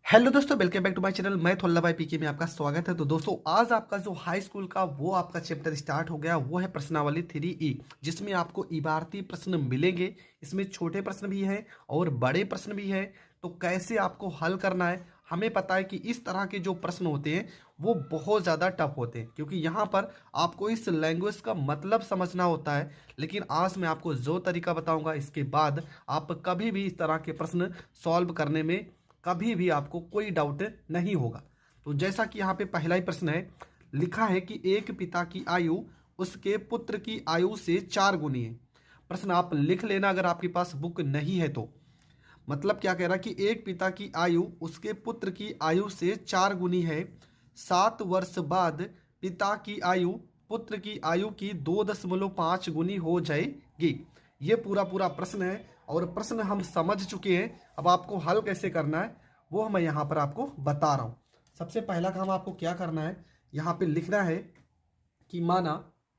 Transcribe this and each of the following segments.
Hello दोस्तों, welcome back to my channel. मैं थोल्ला भाई पीके में आपका स्वागत है। तो दोस्तों, आज आपका जो हाई स्कूल का वो आपका चैप्टर स्टार्ट हो गया, वो है प्रश्नावली 3E, जिसमें आपको इबारती प्रश्न मिलेंगे। इसमें छोटे प्रश्न भी हैं और बड़े प्रश्न भी हैं। तो कैसे आपको हल करना है, हमें पता है कि इस तरह के जो प्रश्न होते हैं वो बहुत ज़्यादा टफ होते हैं, क्योंकि यहाँ पर आपको इस लैंग्वेज का मतलब समझना होता है। लेकिन आज मैं आपको जो तरीका बताऊँगा, इसके बाद आप कभी भी इस तरह के प्रश्न सॉल्व करने में कभी भी आपको कोई डाउट नहीं होगा। तो जैसा कि यहाँ पे पहला ही प्रश्न है, लिखा है कि एक पिता की आयु उसके पुत्र की आयु से 4 गुनी है। प्रश्न आप लिख लेना अगर आपके पास बुक नहीं है तो। मतलब क्या कह रहा है कि एक पिता की आयु उसके पुत्र की आयु से 4 गुनी है। 7 वर्ष बाद पिता की आयु पुत्र की आयु की 2.5 गुनी हो जाएगी। ये पूरा पूरा प्रश्न है और प्रश्न हम समझ चुके हैं। अब आपको हल कैसे करना है वो मैं यहाँ पर आपको बता रहा हूँ। सबसे पहला काम आपको क्या करना है, यहाँ पे लिखना है कि माना,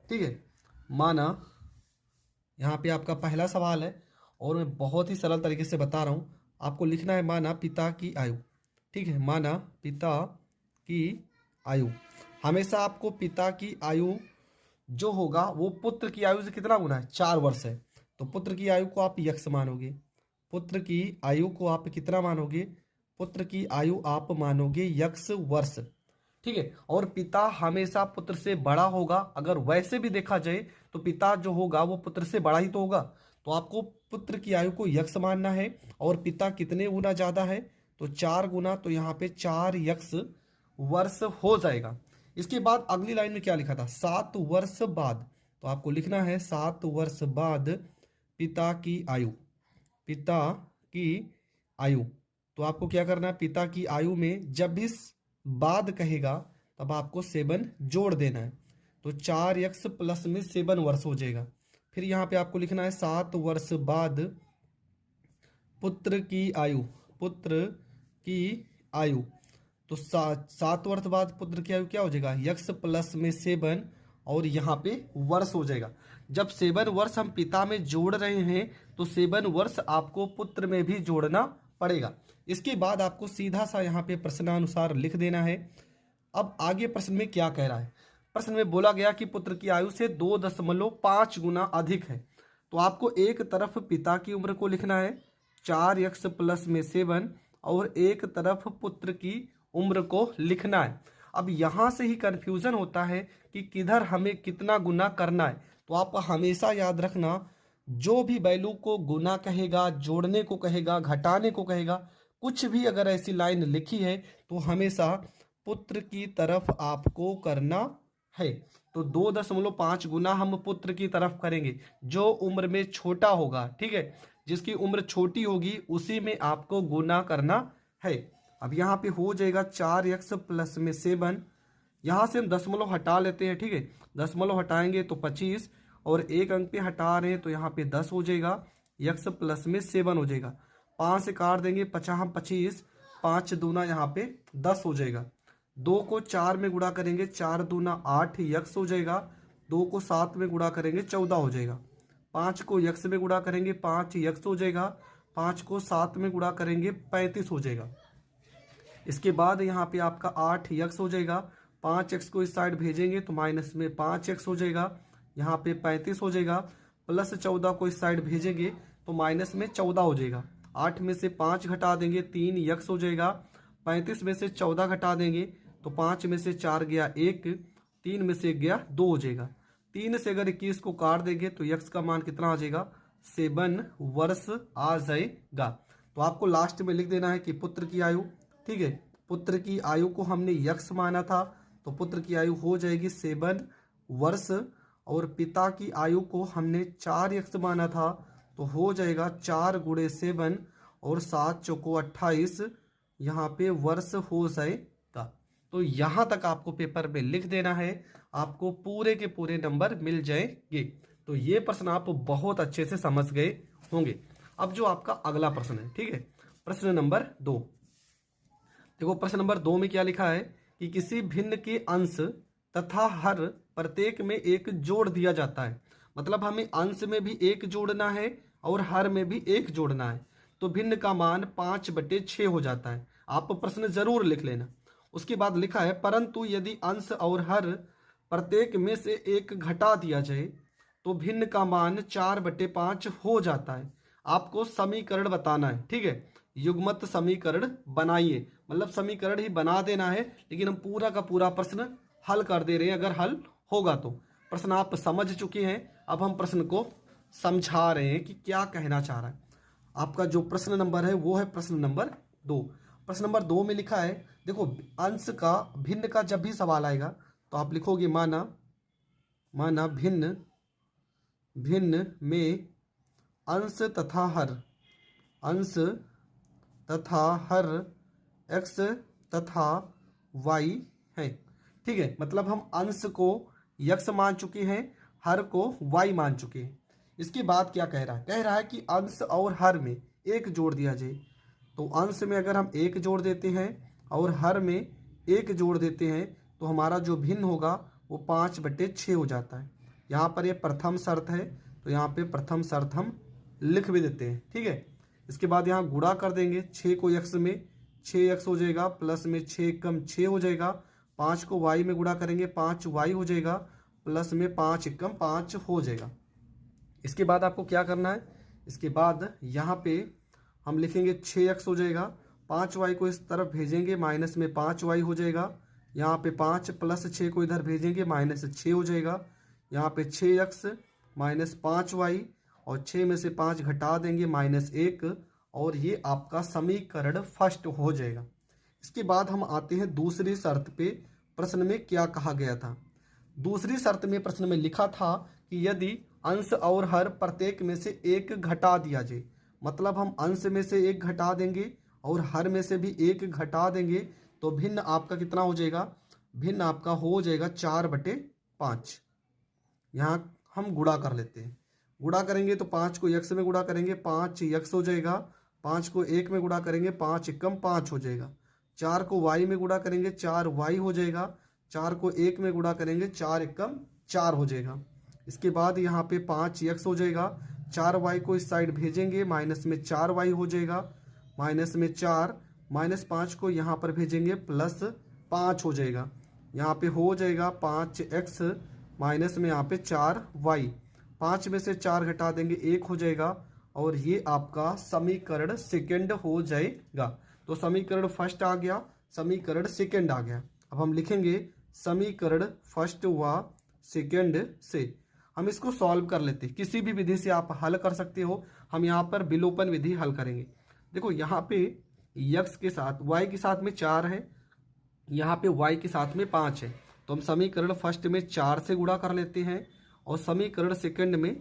ठीक है, माना, यहाँ पे आपका पहला सवाल है और मैं बहुत ही सरल तरीके से बता रहा हूँ। आपको लिखना है माना पिता की आयु, ठीक है, माना पिता की आयु। हमेशा आपको पिता की आयु जो होगा वो पुत्र की आयु से कितना गुना है, 4 वर्ष है। तो पुत्र की आयु को आप यक्स मानोगे, पुत्र की आयु को आप कितना मानोगे, पुत्र की आयु आप मानोगे यक्स वर्ष, ठीक है। और पिता हमेशा पुत्र से बड़ा होगा। अगर वैसे भी देखा जाए तो पिता जो होगा वो पुत्र से बड़ा ही तो होगा। तो आपको पुत्र की आयु को यक्स मानना है और पिता कितने गुना ज्यादा है, तो 4 गुना। तो यहाँ पे 4 यक्स वर्ष हो जाएगा। इसके बाद अगली लाइन में क्या लिखा था, 7 वर्ष बाद। तो आपको लिखना है 7 वर्ष बाद पिता की आयु, पिता की आयु। तो आपको क्या करना है, पिता की आयु में जब भी बाद कहेगा तब आपको 7 जोड़ देना है। तो 4 यक्स प्लस में 7 वर्ष हो जाएगा। फिर यहाँ पे आपको लिखना है 7 वर्ष बाद पुत्र की आयु, पुत्र की आयु। तो 7 वर्ष बाद पुत्र की आयु क्या हो जाएगा, यक्स प्लस में 7 और यहाँ पे वर्ष हो जाएगा। जब 7 वर्ष हम पिता में जोड़ रहे हैं तो 7 वर्ष आपको पुत्र में भी जोड़ना पड़ेगा। इसके बाद आपको सीधा सा यहाँ पे प्रश्नानुसार लिख देना है। अब आगे प्रश्न में क्या कह रहा है, प्रश्न में बोला गया कि पुत्र की आयु से 2.5 गुना अधिक है। तो आपको एक तरफ पिता की उम्र को लिखना है 4 यक्स प्लस में 7 और एक तरफ पुत्र की उम्र को लिखना है। अब यहाँ से ही कंफ्यूजन होता है कि किधर हमें कितना गुना करना है। तो आप हमेशा याद रखना, जो भी वैल्यू को गुना कहेगा, जोड़ने को कहेगा, घटाने को कहेगा, कुछ भी अगर ऐसी लाइन लिखी है तो हमेशा पुत्र की तरफ आपको करना है। तो 2.5 गुना हम पुत्र की तरफ करेंगे, जो उम्र में छोटा होगा, ठीक है, जिसकी उम्र छोटी होगी उसी में आपको गुना करना है। अब यहाँ पे हो जाएगा 4 यक्स प्लस में 7। यहाँ से हम दशमलव हटा लेते हैं, ठीक है, दशमलव हटाएंगे तो 25 और एक अंक पे हटा रहे हैं तो यहाँ पे 10 हो जाएगा, यक्स प्लस में 7 हो जाएगा। 5 से काट देंगे, 50 25, 5 दूना यहाँ पे 10 हो जाएगा। 2 को 4 में गुणा करेंगे, 4 दूना 8 यक्स हो जाएगा। 2 को 7 में गुणा करेंगे 14 हो जाएगा। 5 को यक्स में गुणा करेंगे 5 यक्स हो जाएगा। 5 को 7 में गुणा करेंगे 35 हो जाएगा। इसके बाद यहाँ पे आपका 8 यक्स हो जाएगा। 5 एक्स को इस साइड भेजेंगे तो माइनस में 5 एक्स हो जाएगा, यहाँ पे 35 हो जाएगा। प्लस 14 को इस साइड भेजेंगे तो माइनस में 14 हो जाएगा। 8 में से 5 घटा देंगे 3 यक्स हो जाएगा। 35 में से 14 घटा देंगे तो 5 में से 4 गया 1, 3 में से 1 गया 2 हो जाएगा। 3 से अगर 21 को काट देंगे तो यक्स का मान कितना आ जाएगा, 7 वर्ष आ जाएगा। तो आपको लास्ट में लिख देना है कि पुत्र की आयु, ठीक है, पुत्र की आयु को हमने यक्स माना था तो पुत्र की आयु हो जाएगी 7 वर्ष, और पिता की आयु को हमने 4 यक्स माना था तो हो जाएगा 4 गुणे 7 और 7 चौको 28, यहाँ पे वर्ष हो जाएगा। तो यहाँ तक आपको पेपर में लिख देना है, आपको पूरे के पूरे नंबर मिल जाएंगे। तो ये प्रश्न आप बहुत अच्छे से समझ गए होंगे। अब जो आपका अगला प्रश्न है, ठीक है, प्रश्न नंबर 2। देखो प्रश्न नंबर 2 में क्या लिखा है कि किसी भिन्न के अंश तथा हर प्रत्येक में एक जोड़ दिया जाता है। मतलब हमें अंश में भी एक जोड़ना है और हर में भी एक जोड़ना है। तो भिन्न का मान 5/6 हो जाता है। आप प्रश्न जरूर लिख लेना। उसके बाद लिखा है परंतु यदि अंश और हर प्रत्येक में से एक घटा दिया जाए तो भिन्न का मान 4/5 हो जाता है। आपको समीकरण बताना है, ठीक है। युग्मत समीकरण बनाइए, मतलब समीकरण ही बना देना है, लेकिन हम पूरा का पूरा प्रश्न हल कर दे रहे हैं अगर हल होगा तो। प्रश्न आप समझ चुके हैं, अब हम प्रश्न को समझा रहे हैं कि क्या कहना चाह रहा है। आपका जो प्रश्न नंबर है वो है प्रश्न नंबर 2। प्रश्न नंबर 2 में लिखा है, देखो अंश का भिन्न का जब भी सवाल आएगा तो आप लिखोगे माना भिन्न में अंश तथा हर x तथा y है, ठीक है। मतलब हम अंश को x मान चुके हैं, हर को y मान चुके हैं। इसके बाद क्या कह रहा है, कह रहा है कि अंश और हर में एक जोड़ दिया जाए। तो अंश में अगर हम एक जोड़ देते हैं और हर में एक जोड़ देते हैं तो हमारा जो भिन्न होगा वो 5/6 हो जाता है। यहाँ पर ये प्रथम शर्त है तो यहाँ पे प्रथम शर्त हम लिख भी देते हैं, ठीक है। इसके बाद यहाँ गुणा कर देंगे, 6 को x में 6x हो जाएगा, प्लस में 6 कम 6 हो जाएगा, 5 को y में गुणा करेंगे 5y हो जाएगा, प्लस में 5 कम 5 हो जाएगा। इसके बाद आपको क्या करना है, इसके बाद यहाँ पे हम लिखेंगे 6x हो जाएगा, 5y को इस तरफ भेजेंगे माइनस में 5y हो जाएगा, यहाँ पे 5 प्लस 6 को इधर भेजेंगे -6 हो जाएगा, यहाँ पे 6x माइनस 5y और 6 में से 5 घटा देंगे -1 और ये आपका समीकरण फर्स्ट हो जाएगा। इसके बाद हम आते हैं दूसरी शर्त पे। प्रश्न में क्या कहा गया था, दूसरी शर्त में प्रश्न में लिखा था कि यदि अंश और हर प्रत्येक में से एक घटा दिया जाए, मतलब हम अंश में से एक घटा देंगे और हर में से भी एक घटा देंगे तो भिन्न आपका कितना हो जाएगा, भिन्न आपका हो जाएगा 4/5। यहाँ हम गुणा कर लेते हैं, गुणा करेंगे तो 5 को x में गुणा करेंगे 5x हो जाएगा, 5 को 1 में गुणा करेंगे 5 कम 5 हो जाएगा, 4 को y में गुणा करेंगे 4y हो जाएगा, 4 को 1 में गुणा करेंगे 4 कम 4 हो जाएगा। इसके बाद यहाँ पे 5x हो जाएगा, 4y को इस साइड भेजेंगे माइनस में 4y हो जाएगा, माइनस में 4 -5 को यहाँ पर भेजेंगे +5 हो जाएगा, यहाँ पे हो जाएगा 5x माइनस में यहाँ पे 4y, 5 में से 4 घटा देंगे 1 हो जाएगा और ये आपका समीकरण सेकंड हो जाएगा। तो समीकरण फर्स्ट आ गया, समीकरण सेकंड आ गया। अब हम लिखेंगे समीकरण फर्स्ट व सेकंड से। हम इसको सॉल्व कर लेते हैं, किसी भी विधि से आप हल कर सकते हो। हम यहाँ पर विलोपन विधि हल करेंगे। देखो यहाँ पे x के साथ y के साथ में 4 है, यहाँ पे y के साथ में 5 है, तो हम समीकरण फर्स्ट में 4 से गुणा कर लेते हैं और समीकरण सेकंड में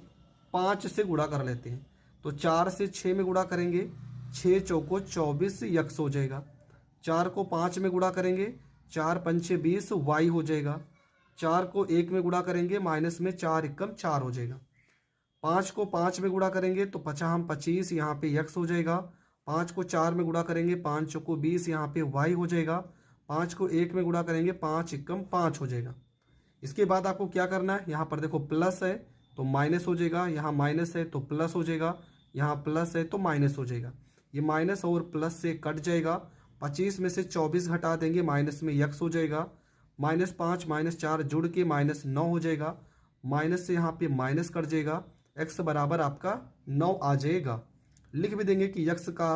5 से गुणा कर लेते हैं। तो 4 से 6 में गुणा करेंगे, 6 चौको 24 x हो जाएगा, 4 को 5 में गुणा करेंगे 4 पंचे 20 y हो जाएगा, 4 को 1 में गुणा करेंगे माइनस में 4 एकम 4 हो जाएगा, 5 को 5 में गुणा करेंगे तो 25 यहाँ पे x हो जाएगा, 5 को 4 में गुणा करेंगे 5 चौको 20 यहाँ पे y हो जाएगा, 5 को 1 में गुणा करेंगे 5 एकम 5 हो जाएगा। इसके बाद आपको क्या करना है, यहाँ पर देखो प्लस है तो माइनस हो जाएगा, यहाँ माइनस है तो प्लस हो जाएगा, यहाँ प्लस है तो माइनस हो जाएगा, ये माइनस और प्लस से कट जाएगा। 25 में से 24 घटा देंगे माइनस में x हो जाएगा, -5 -4 जुड़ के -9 हो जाएगा, माइनस से यहाँ पे माइनस कट जाएगा, x बराबर आपका 9 आ जाएगा। लिख भी देंगे कि x का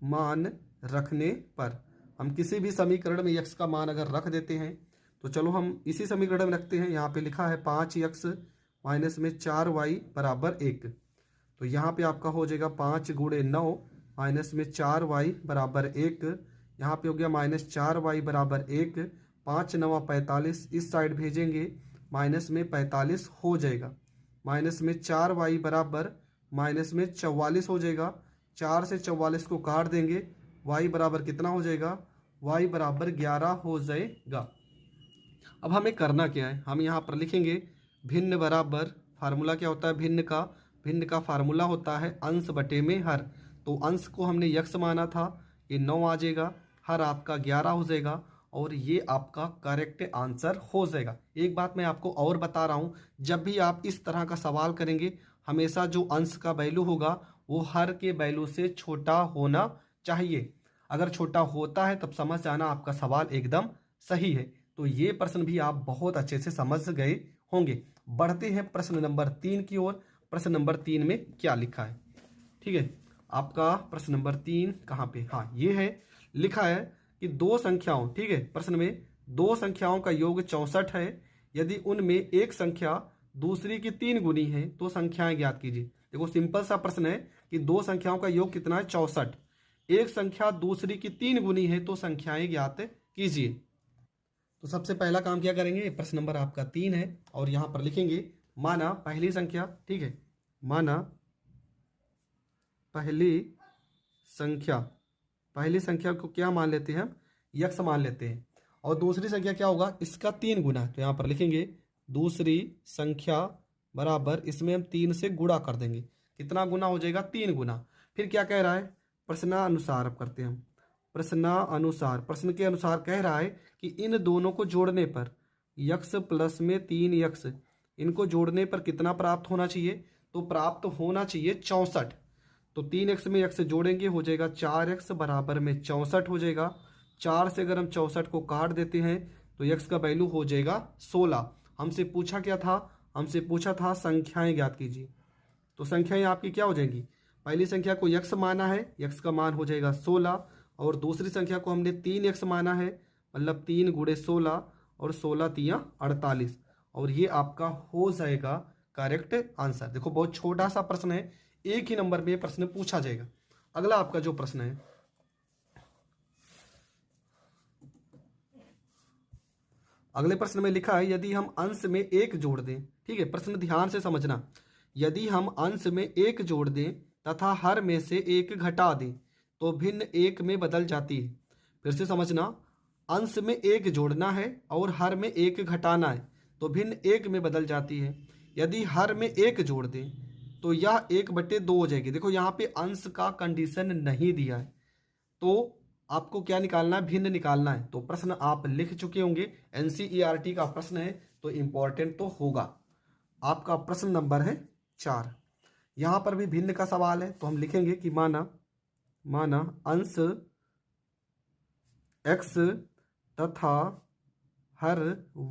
मान रखने पर, हम किसी भी समीकरण में x का मान अगर रख देते हैं तो चलो हम इसी समीकरण में रखते हैं। यहाँ पे लिखा है 5x माइनस में 4y बराबर 1, तो यहाँ पे आपका हो जाएगा 5 गुणे 9 माइनस में 4y बराबर 1, यहाँ पे हो गया -4y बराबर 1, 5 9 45 इस साइड भेजेंगे माइनस में 45 हो जाएगा, माइनस में 4y बराबर माइनस में 44 हो जाएगा, 4 से 44 को काट देंगे, y बराबर कितना हो जाएगा, y बराबर 11 हो जाएगा। अब हमें करना क्या है, हम यहाँ पर लिखेंगे भिन्न बराबर, फार्मूला क्या होता है भिन्न का फार्मूला होता है अंश बटे में हर। तो अंश को हमने x माना था, ये 9 आ जाएगा, हर आपका 11 हो जाएगा और ये आपका करेक्ट आंसर हो जाएगा। एक बात मैं आपको और बता रहा हूँ, जब भी आप इस तरह का सवाल करेंगे हमेशा जो अंश का वैल्यू होगा वो हर के वैल्यू से छोटा होना चाहिए। अगर छोटा होता है तब समझ जाना आपका सवाल एकदम सही है। तो ये प्रश्न भी आप बहुत अच्छे से समझ गए होंगे। बढ़ते हैं प्रश्न नंबर 3 की ओर। प्रश्न नंबर 3 में क्या लिखा है, ठीक है। आपका प्रश्न नंबर 3 कहाँ पे, हाँ ये है, लिखा है कि दो संख्याओं, ठीक है, प्रश्न में दो संख्याओं का योग 64 है। यदि उनमें एक संख्या दूसरी की 3 गुनी है तो संख्याएं ज्ञात कीजिए। देखो सिंपल सा प्रश्न है कि दो संख्याओं का योग कितना है, 64। एक संख्या दूसरी की 3 गुनी है तो संख्याएं ज्ञात कीजिए। तो सबसे पहला काम क्या करेंगे, प्रश्न नंबर आपका 3 है और यहां पर लिखेंगे माना पहली संख्या, ठीक है, माना पहली संख्या, पहली संख्या को क्या मान लेते हैं हम, यक्स मान लेते हैं। और दूसरी संख्या क्या होगा, इसका 3 गुना, तो यहां पर लिखेंगे दूसरी संख्या बराबर, इसमें हम 3 से गुणा कर देंगे, कितना गुना हो जाएगा, 3 गुना। फिर क्या कह रहा है, प्रश्नानुसार, अब करते हैं हम प्रश्नानुसार, प्रश्न के अनुसार कह रहा है कि इन दोनों को जोड़ने पर यक्स प्लस में 3 यक्स, इनको जोड़ने पर कितना प्राप्त होना चाहिए, तो प्राप्त होना चाहिए 64। तो 3x में x जोड़ेंगे हो जाएगा 4x बराबर में 64 हो जाएगा। 4 से अगर हम 64 को काट देते हैं तो x का वैल्यू हो जाएगा 16। हमसे पूछा क्या था, हमसे पूछा था संख्याएं ज्ञात कीजिए। तो संख्याएं आपकी क्या हो जाएंगी, पहली संख्या को x माना है, x का मान हो जाएगा 16, और दूसरी संख्या को हमने 3x माना है, मतलब 3 गुणे 16 और 16 तियाँ 48, और ये आपका हो जाएगा करेक्ट आंसर। देखो बहुत छोटा सा प्रश्न है, एक ही नंबर में प्रश्न पूछा जाएगा। अगला आपका जो प्रश्न है, अगले प्रश्न में लिखा है यदि हम अंश में 1 जोड़ दें, ठीक है, प्रश्न ध्यान से समझना, यदि हम अंश में 1 जोड़ दें तथा हर में से 1 घटा दें तो भिन्न 1 में बदल जाती है। फिर से समझना, अंश में 1 जोड़ना है और हर में 1 घटाना है तो भिन्न 1 में बदल जाती है। यदि हर में 1 जोड़ दें तो यह 1/2 हो जाएगी। देखो यहाँ पे अंश का कंडीशन नहीं दिया है, तो आपको क्या निकालना है, भिन्न निकालना है। तो प्रश्न आप लिख चुके होंगे, एनसीईआरटी का प्रश्न है तो इंपॉर्टेंट तो होगा। आपका प्रश्न नंबर है 4, यहां पर भी भिन्न का सवाल है, तो हम लिखेंगे कि माना अंश x तथा हर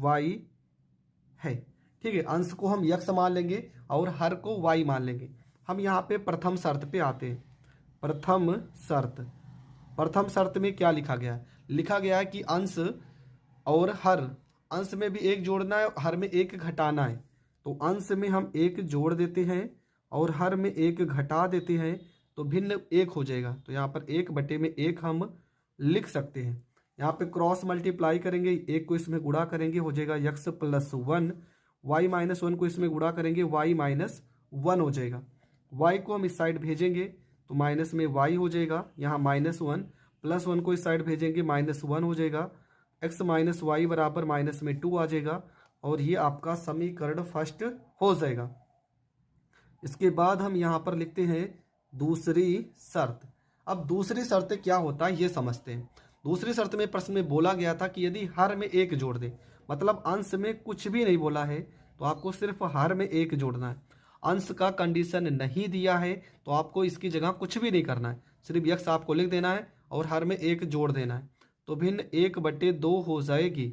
y है, ठीक है, अंश को हम x मान लेंगे और हर को y मान लेंगे। हम यहाँ पे प्रथम शर्त पे आते हैं। प्रथम शर्त में क्या लिखा गया है, लिखा गया है कि अंश और हर, अंश में भी 1 जोड़ना है, हर में 1 घटाना है। तो अंश में हम 1 जोड़ देते हैं और हर में 1 घटा देते हैं तो भिन्न 1 हो जाएगा। तो यहाँ पर 1/1 हम लिख सकते हैं। यहाँ पे क्रॉस मल्टीप्लाई करेंगे, 1 को इसमें गुणा करेंगे हो जाएगा x + 1, y - 1 को इसमें गुणा करेंगे y - 1 हो जाएगा। y को हम इस साइड भेजेंगे तो माइनस में y हो जाएगा, यहाँ -1, +1 को इस साइड भेजेंगे -1 हो जाएगा, x - y बराबर -2 आ जाएगा, और ये आपका समीकरण फर्स्ट हो जाएगा। इसके बाद हम यहाँ पर लिखते हैं दूसरी शर्त। अब दूसरी शर्त क्या होता है ये समझते हैं। दूसरी शर्त में प्रश्न में बोला गया था कि यदि हर में 1 जोड़ दे, मतलब अंश में कुछ भी नहीं बोला है तो आपको सिर्फ हर में 1 जोड़ना है। अंश का कंडीशन नहीं दिया है तो आपको इसकी जगह कुछ भी नहीं करना है, सिर्फ x आपको लिख देना है और हर में 1 जोड़ देना है। तो भिन्न 1/2 हो जाएगी,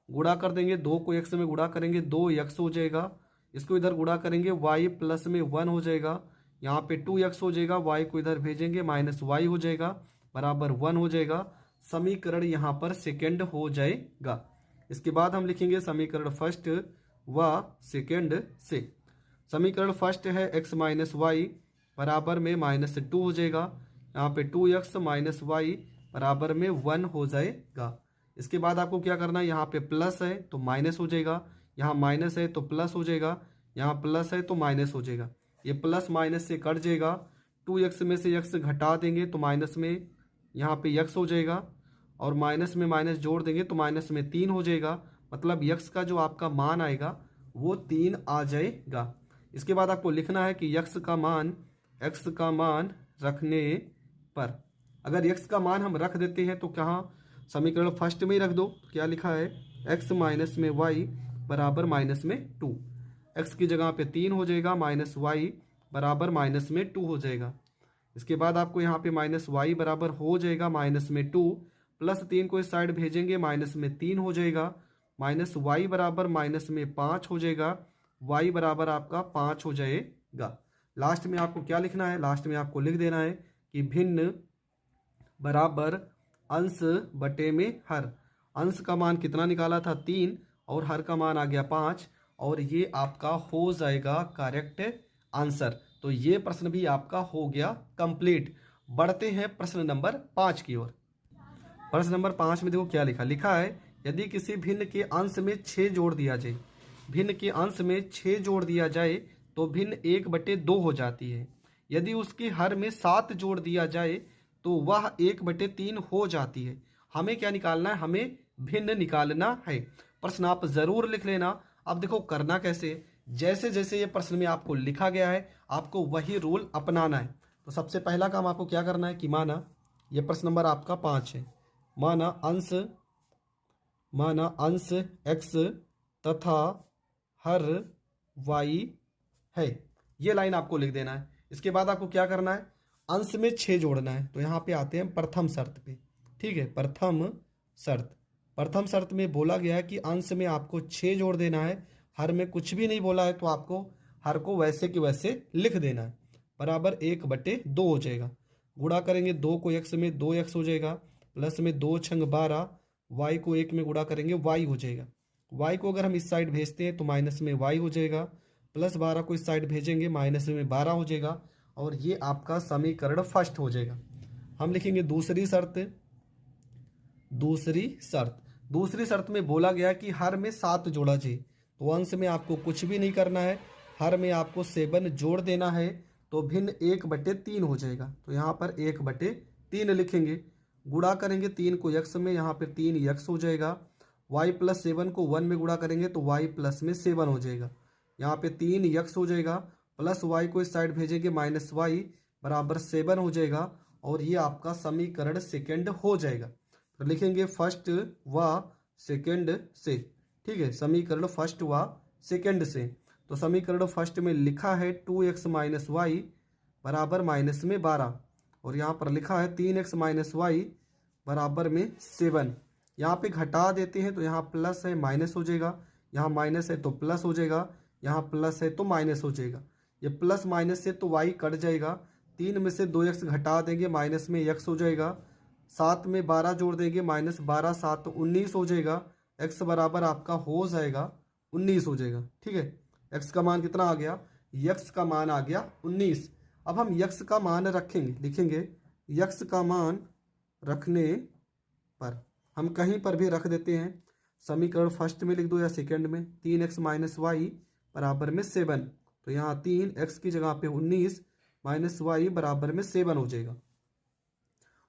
गुणा कर देंगे, 2 को x में गुणा करेंगे 2x हो जाएगा, इसको इधर गुणा करेंगे y + में 1 हो जाएगा, यहाँ पे 2x हो जाएगा, y को इधर भेजेंगे -y हो जाएगा बराबर 1 हो जाएगा। समीकरण यहाँ पर सेकेंड हो जाएगा। इसके बाद हम लिखेंगे समीकरण फर्स्ट व सेकेंड से। समीकरण फर्स्ट है x - y बराबर में -2 हो जाएगा, यहाँ पे 2x - y बराबर में 1 हो जाएगा। इसके बाद आपको क्या करना है, यहाँ पे प्लस है तो माइनस हो जाएगा, यहाँ माइनस है तो प्लस हो जाएगा, यहाँ प्लस है तो माइनस हो जाएगा, ये प्लस माइनस से कट जाएगा। 2x में से x घटा देंगे तो माइनस में यहाँ पे x हो जाएगा, और माइनस में माइनस जोड़ देंगे तो माइनस में 3 हो जाएगा, मतलब x का जो आपका मान आएगा वो 3 आ जाएगा। इसके बाद आपको लिखना है कि x का मान रखने पर, अगर x का मान हम रख देते हैं तो कहाँ, समीकरण फर्स्ट में ही रख दो। क्या लिखा है, x - y बराबर -2, x की जगह पे 3 हो जाएगा, -y बराबर -2 हो जाएगा। इसके बाद आपको यहाँ पे माइनस वाई बराबर हो जाएगा माइनस में 2, प्लस 3 को इस साइड भेजेंगे माइनस में 3 हो जाएगा, माइनस वाई बराबर माइनस में 5 हो जाएगा, वाई बराबर आपका 5 हो जाएगा। लास्ट में आपको क्या लिखना है, लास्ट में आपको लिख देना है कि भिन्न बराबर अंश बटे में हर। अंश का मान कितना निकाला था 3 और हर का मान आ गया 5 और ये आपका हो जाएगा करेक्ट आंसर। तो ये प्रश्न भी आपका हो गया कंप्लीट। बढ़ते हैं प्रश्न नंबर 5 की ओर। प्रश्न नंबर 5 में देखो क्या लिखा है यदि किसी भिन्न के अंश में 6 जोड़ दिया जाए, भिन्न के अंश में 6 जोड़ दिया जाए तो भिन्न 1/2 हो जाती है। यदि उसके हर में 7 जोड़ दिया जाए तो वह 1/3 हो जाती है। हमें क्या निकालना है, हमें भिन्न निकालना है। प्रश्न आप जरूर लिख लेना। अब देखो करना कैसे, जैसे जैसे ये प्रश्न में आपको लिखा गया है आपको वही रूल अपनाना है। तो सबसे पहला काम आपको क्या करना है कि माना ये प्रश्न नंबर आपका 5 है, माना अंश x तथा हर y है, ये लाइन आपको लिख देना है। इसके बाद आपको क्या करना है, अंश में 6 जोड़ना है। तो यहाँ पे आते हैं प्रथम शर्त पे, ठीक है। प्रथम शर्त में बोला गया है कि अंश में आपको 6 जोड़ देना है, हर में कुछ भी नहीं बोला है तो आपको हर को वैसे के वैसे लिख देना है। बराबर 1/2 हो जाएगा। गुणा करेंगे 2 को x में 2x हो जाएगा, प्लस में 2 छंग 12, y को 1 में गुणा करेंगे y हो जाएगा। y को अगर हम इस साइड भेजते हैं तो माइनस में y हो जाएगा, प्लस 12 को इस साइड भेजेंगे माइनस में 12 हो जाएगा और ये आपका समीकरण फर्स्ट हो जाएगा। हम लिखेंगे दूसरी शर्त में बोला गया कि हर में 7 जोड़ा चाहिए। तो अंश में आपको कुछ भी नहीं करना है, हर में आपको 7 जोड़ देना है तो भिन्न 1/3 हो जाएगा। तो यहाँ पर 1/3 लिखेंगे। गुणा करेंगे 3 को x में, यहाँ पर 3x हो जाएगा। y प्लस 7 को 1 में गुणा करेंगे तो y प्लस में 7 हो जाएगा। यहाँ पे 3x हो जाएगा, प्लस y को इस साइड भेजेंगे माइनस y बराबर 7 हो जाएगा और ये आपका समीकरण सेकंड हो जाएगा। तो लिखेंगे फर्स्ट व सेकंड से, ठीक है, समीकरण फर्स्ट व सेकंड से। तो समीकरण फर्स्ट में लिखा है 2x माइनस वाई बराबर माइनस में 12 और यहाँ पर लिखा है 3x माइनस वाई बराबर में 7। यहाँ पे घटा देते हैं तो यहाँ प्लस है माइनस हो जाएगा, यहाँ माइनस है तो प्लस हो जाएगा, यहाँ प्लस है तो माइनस हो जाएगा। ये प्लस माइनस से तो y कट जाएगा, 3 में से 2x घटा देंगे माइनस में x हो जाएगा, 7 में 12 जोड़ देंगे माइनस 12 7 19 हो जाएगा। x बराबर आपका हो जाएगा 19 हो जाएगा, ठीक है। x का मान कितना आ गया, x का मान आ गया 19। अब हम x का मान रखेंगे, लिखेंगे x का मान रखने पर हम कहीं पर भी रख देते हैं, समीकरण फर्स्ट में लिख दो या सेकंड में, 3x माइनस वाई बराबर में 7। तो यहाँ 3x की जगह पे 19 माइनस वाई बराबर में 7 हो जाएगा।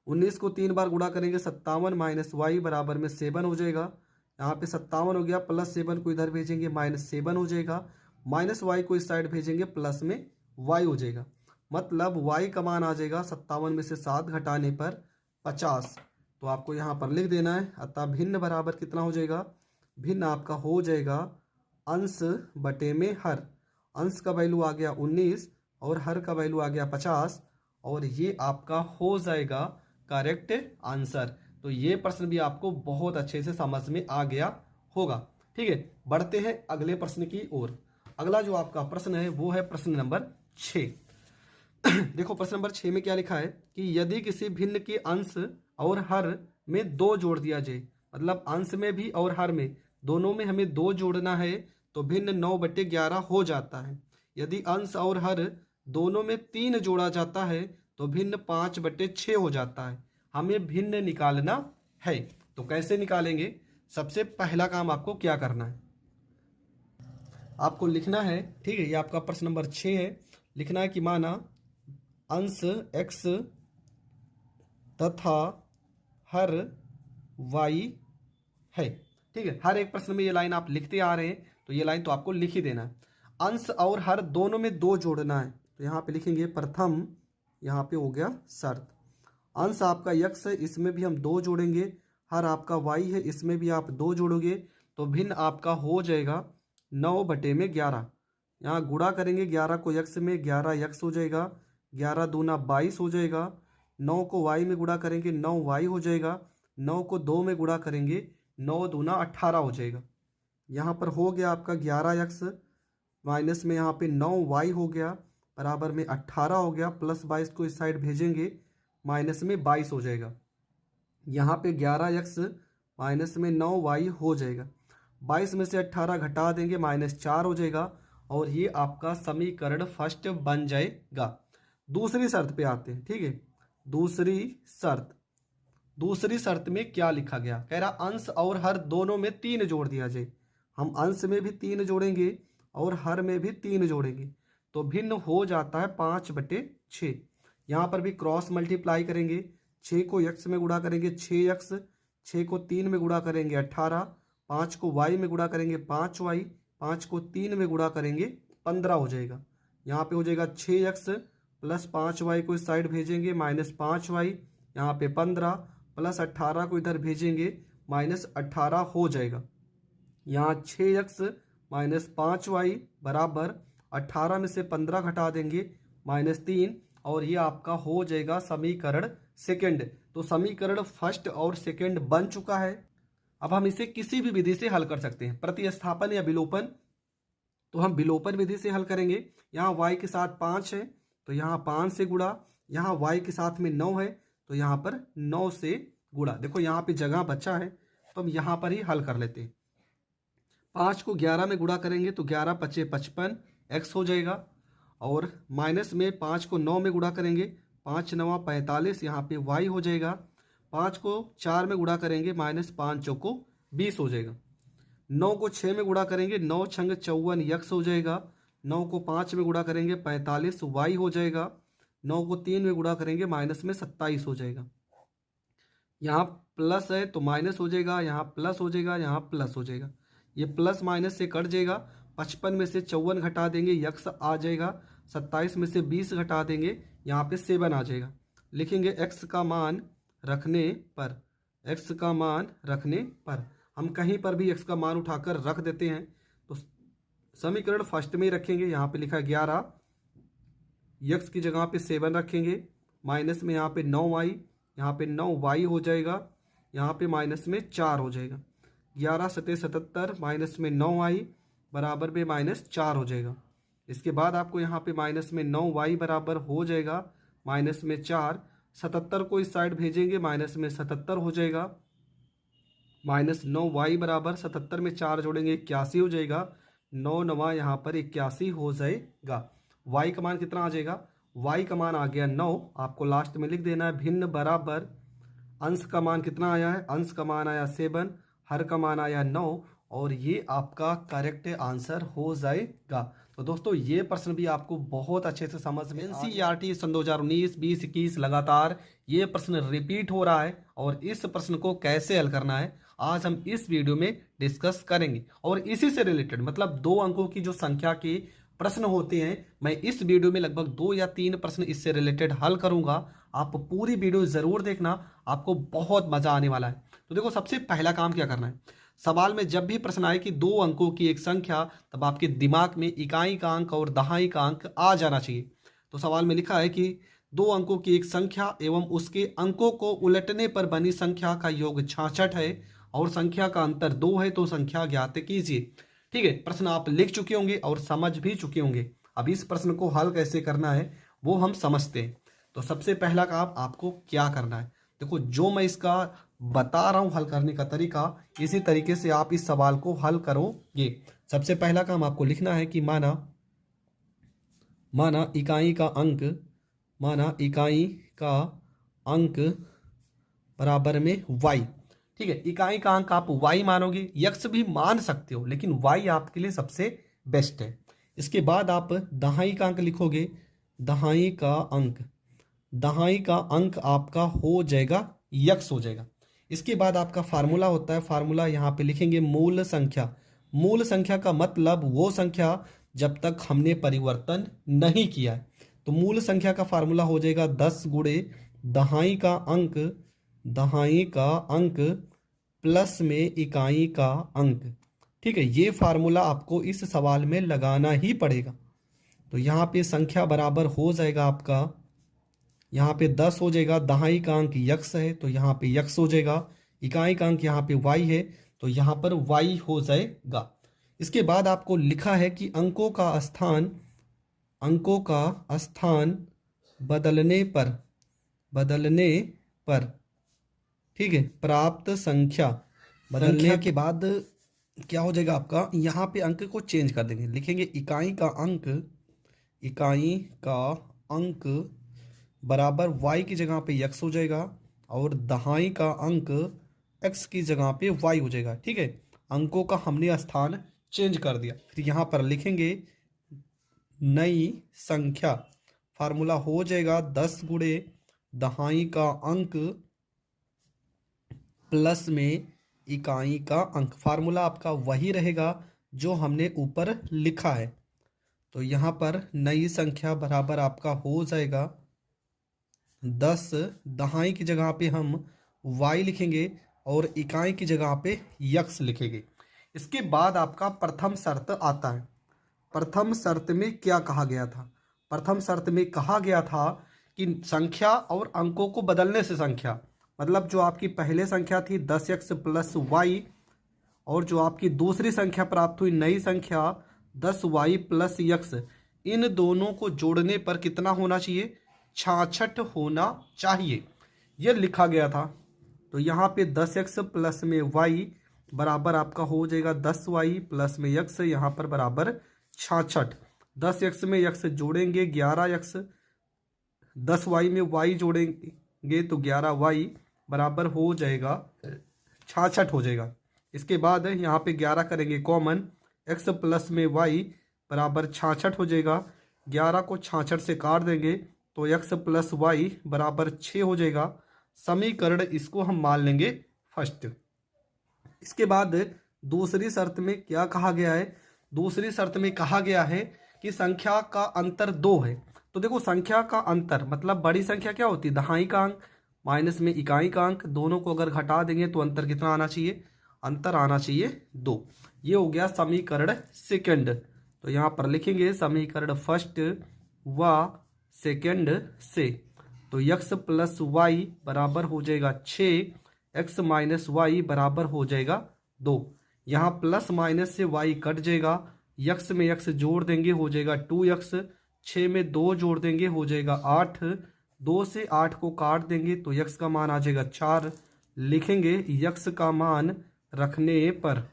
19 को 3 बार गुणा करेंगे 57 माइनस वाई बराबर में 7 हो जाएगा। यहाँ पे 57 हो गया, प्लस 7 को इधर भेजेंगे माइनस 7 हो जाएगा, माइनस वाई को इस साइड भेजेंगे प्लस में वाई हो जाएगा। मतलब वाई का मान आ जाएगा 57 में से 7 घटाने पर 50। तो आपको यहाँ पर लिख देना है। अतः भिन्न बराबर कितना हो जाएगा, भिन्न आपका हो जाएगा अंश बटे में हर। अंश का वैल्यू आ गया 19 और हर का वैल्यू आ गया 50 और ये आपका हो जाएगा करेक्ट आंसर। तो ये प्रश्न भी आपको बहुत अच्छे से समझ में आ गया होगा, ठीक है। बढ़ते हैं अगले प्रश्न की ओर। अगला जो आपका प्रश्न है वो है प्रश्न नंबर 6। देखो प्रश्न नंबर 6 में क्या लिखा है कि यदि किसी भिन्न के अंश और हर में 2 जोड़ दिया जाए, मतलब अंश में भी और हर में दोनों में हमें 2 जोड़ना है तो भिन्न 9/11 हो जाता है। यदि अंश और हर दोनों में 3 जोड़ा जाता है तो भिन्न 5/6 हो जाता है। हमें भिन्न निकालना है। तो कैसे निकालेंगे, सबसे पहला काम आपको क्या करना है, आपको लिखना है, ठीक है। ये आपका प्रश्न नंबर 6 है। लिखना है कि माना अंश x तथा हर y है, ठीक है। हर एक प्रश्न में ये लाइन आप लिखते आ रहे हैं तो ये लाइन तो आपको लिख ही देना है। अंश और हर दोनों में 2 जोड़ना है तो यहाँ पे लिखेंगे प्रथम, यहाँ पे हो गया शर्त। अंश आपका x है, इसमें भी हम 2 जोड़ेंगे, हर आपका y है, इसमें भी आप 2 जोड़ोगे तो भिन्न आपका हो जाएगा 9/11। यहाँ गुणा करेंगे 11 को x में, 11x हो जाएगा, 11 दूना 22 हो जाएगा। 9 को y में गुणा करेंगे 9y हो जाएगा। 9 को 2 में गुणा करेंगे 9 दूना 18 हो जाएगा। यहाँ पर हो गया आपका 11x माइनस में यहाँ पे 9y हो गया बराबर में 18 हो गया, प्लस 22 को इस साइड भेजेंगे माइनस में 22 हो जाएगा। यहाँ पे 11x माइनस में 9y हो जाएगा। 22 में से 18 घटा देंगे -4 हो जाएगा और ये आपका समीकरण फर्स्ट बन जाएगा। दूसरी शर्त पे आते हैं, ठीक है। दूसरी शर्त में क्या लिखा गया, कह रहा अंश और हर दोनों में 3 जोड़ दिया जाए। हम अंश में भी 3 जोड़ेंगे और हर में भी 3 जोड़ेंगे तो भिन्न हो जाता है 5/6। यहाँ पर भी क्रॉस मल्टीप्लाई करेंगे। 6 को x में गुणा करेंगे 6x, 6 को 3 में गुणा करेंगे 18, 5 को y में गुणा करेंगे 5y, 5 को 3 में गुणा करेंगे 15 हो जाएगा। यहाँ पे हो जाएगा 6x प्लस 5y को इस साइड भेजेंगे -5y, यहाँ पे 15 प्लस 18 को इधर भेजेंगे -18 हो जाएगा। यहाँ 6x माइनस 5y बराबर 18 में से 15 घटा देंगे -3 और ये आपका हो जाएगा समीकरण सेकंड। तो समीकरण फर्स्ट और सेकंड बन चुका है। अब हम इसे किसी भी विधि से हल कर सकते हैं, प्रतिस्थापन या विलोपन। तो हम विलोपन विधि से हल करेंगे। यहाँ y के साथ 5 है तो यहाँ 5 से गुणा, यहाँ y के साथ में 9 है तो यहाँ पर 9 से गुणा। देखो यहाँ पे जगह बचा है तो हम यहाँ पर ही हल कर लेते हैं। 5 को 11 में गुणा करेंगे तो 11 × 5 = 55 x हो जाएगा और माइनस में 5 को 9 में गुणा करेंगे 5 × 9 = 45, यहाँ पे y हो जाएगा। 5 को 4 में गुणा करेंगे -5 × 4 = 20 हो जाएगा। 9 को 6 में गुणा करेंगे 9 × 6 = 54 x हो जाएगा। 9 को 5 में गुणा करेंगे 45 y हो जाएगा। 9 को 3 में गुणा करेंगे -27 हो जाएगा। यहाँ प्लस है तो माइनस हो जाएगा, यहाँ प्लस हो जाएगा, यहाँ प्लस हो जाएगा। ये प्लस माइनस से कट जाएगा। 55 में से 54 घटा देंगे x आ जाएगा। 27 में से 20 घटा देंगे, यहाँ पे 7 आ जाएगा। लिखेंगे x का मान रखने पर, x का मान रखने पर हम कहीं पर भी x का मान उठाकर रख देते हैं तो समीकरण फर्स्ट में ही रखेंगे। यहाँ पे लिखा है 11, x की जगह पे 7 रखेंगे, माइनस में यहाँ पे 9y, यहाँ पे 9y हो जाएगा, यहाँ पे माइनस में 4 हो जाएगा। 11 × 7 = 77 माइनस में 9y बराबर में -4 हो जाएगा। इसके बाद आपको यहाँ पे माइनस में 9y बराबर हो जाएगा माइनस में 4। 77 को इस साइड भेजेंगे माइनस में 77 हो जाएगा। -9y बराबर 77 में 4 जोड़ेंगे 81 हो जाएगा। 9 9 यहाँ पर 81 हो जाएगा। y का मान कितना आ जाएगा, y का मान आ गया 9। आपको लास्ट में लिख देना है भिन्न बराबर अंश का मान कितना आया है, अंश का मान आया 7, हर का मान आया 9 और ये आपका करेक्ट आंसर हो जाएगा। तो दोस्तों ये प्रश्न भी आपको बहुत अच्छे से समझ में NCERT सन 2019, 20, 21 लगातार ये प्रश्न रिपीट हो रहा है और इस प्रश्न को कैसे हल करना है आज हम इस वीडियो में डिस्कस करेंगे। और इसी से रिलेटेड मतलब 2 अंकों की जो संख्या के प्रश्न होते हैं, मैं इस वीडियो में लगभग 2 या 3 प्रश्न इससे रिलेटेड हल करूंगा। आप पूरी वीडियो जरूर देखना, आपको बहुत मजा आने वाला है। तो देखो सबसे पहला काम क्या करना है, सवाल में जब भी प्रश्न आए कि 2 अंकों की एक संख्या, तब आपके दिमाग में इकाई का अंक और दहाई का अंक आ जाना चाहिए। तो सवाल में लिखा है कि 2 अंकों की एक संख्या एवं उसके अंकों को उलटने पर बनी संख्या का योग 66 है और संख्या का अंतर 2 है, तो संख्या ज्ञात कीजिए। ठीक है, प्रश्न आप लिख चुके होंगे और समझ भी चुके होंगे। अब इस प्रश्न को हल कैसे करना है वो हम समझते हैं। तो सबसे पहला काम आपको क्या करना है, देखो जो मैं इसका बता रहा हूं हल करने का तरीका, इसी तरीके से आप इस सवाल को हल करोगे। सबसे पहला काम आपको लिखना है कि माना इकाई का अंक बराबर में y। ठीक है, इकाई का अंक आप y मानोगे, x भी मान सकते हो लेकिन y आपके लिए सबसे बेस्ट है। इसके बाद आप दहाई का अंक लिखोगे, दहाई का अंक आपका हो जाएगा x हो जाएगा। इसके बाद आपका फार्मूला होता है, फार्मूला यहाँ पे लिखेंगे मूल संख्या। मूल संख्या का मतलब वो संख्या जब तक हमने परिवर्तन नहीं किया है। तो मूल संख्या का फार्मूला हो जाएगा 10 गुणे दहाई का अंक प्लस में इकाई का अंक। ठीक है, ये फार्मूला आपको इस सवाल में लगाना ही पड़ेगा। तो यहाँ पे संख्या बराबर हो जाएगा आपका यहाँ पे 10 हो जाएगा, दहाई का अंक यक्स है तो यहाँ पे यक्स हो जाएगा, इकाई का अंक यहाँ पे वाई है तो यहाँ पर वाई हो जाएगा। इसके बाद आपको लिखा है कि अंकों का स्थान बदलने पर ठीक है प्राप्त संख्या बदलने के बाद क्या हो जाएगा आपका, यहाँ पे अंक को चेंज कर देंगे, लिखेंगे इकाई का अंक बराबर y की जगह पे x हो जाएगा और दहाई का अंक x की जगह पे y हो जाएगा। ठीक है, अंकों का हमने स्थान चेंज कर दिया। फिर यहाँ पर लिखेंगे नई संख्या, फार्मूला हो जाएगा 10 गुणे दहाई का अंक प्लस में इकाई का अंक। फार्मूला आपका वही रहेगा जो हमने ऊपर लिखा है। तो यहाँ पर नई संख्या बराबर आपका हो जाएगा 10, दहाई की जगह पे हम y लिखेंगे और इकाई की जगह पे x लिखेंगे। इसके बाद आपका प्रथम शर्त आता है। प्रथम शर्त में क्या कहा गया था? प्रथम शर्त में कहा गया था कि संख्या और अंकों को बदलने से संख्या, मतलब जो आपकी पहले संख्या थी 10x प्लस y और जो आपकी दूसरी संख्या प्राप्त हुई नई संख्या 10y प्लस x, इन दोनों को जोड़ने पर कितना होना चाहिए? 66 होना चाहिए, ये लिखा गया था। तो यहाँ पे 10x प्लस में y बराबर आपका हो जाएगा 10y प्लस में x, यहाँ पर बराबर 66। 10x में x जोड़ेंगे 11x, 10y में y जोड़ेंगे तो 11y बराबर हो जाएगा 66 हो जाएगा। इसके बाद यहाँ पे 11 करेंगे कॉमन, x प्लस में y बराबर 66 हो जाएगा। 11 को 66 से काट देंगे तो x प्लस वाई बराबर 6 हो जाएगा। समीकरण इसको हम मान लेंगे फर्स्ट। इसके बाद दूसरी शर्त में क्या कहा गया है? दूसरी शर्त में कहा गया है कि संख्या का अंतर 2 है। तो देखो संख्या का अंतर मतलब बड़ी संख्या क्या होती है? दहाई का अंक माइनस में इकाई का अंक, दोनों को अगर घटा देंगे तो अंतर कितना आना चाहिए? अंतर आना चाहिए 2। ये हो गया समीकरण सेकंड। तो यहाँ पर लिखेंगे समीकरण फर्स्ट व सेकंड से। तो x प्लस वाई बराबर हो जाएगा 6, x माइनस वाई बराबर हो जाएगा 2। यहाँ प्लस माइनस से y कट जाएगा, x में x जोड़ देंगे हो जाएगा 2x, 6 में 2 जोड़ देंगे हो जाएगा 8, 2 से 8 को काट देंगे तो x का मान आ जाएगा 4। लिखेंगे x का मान रखने पर,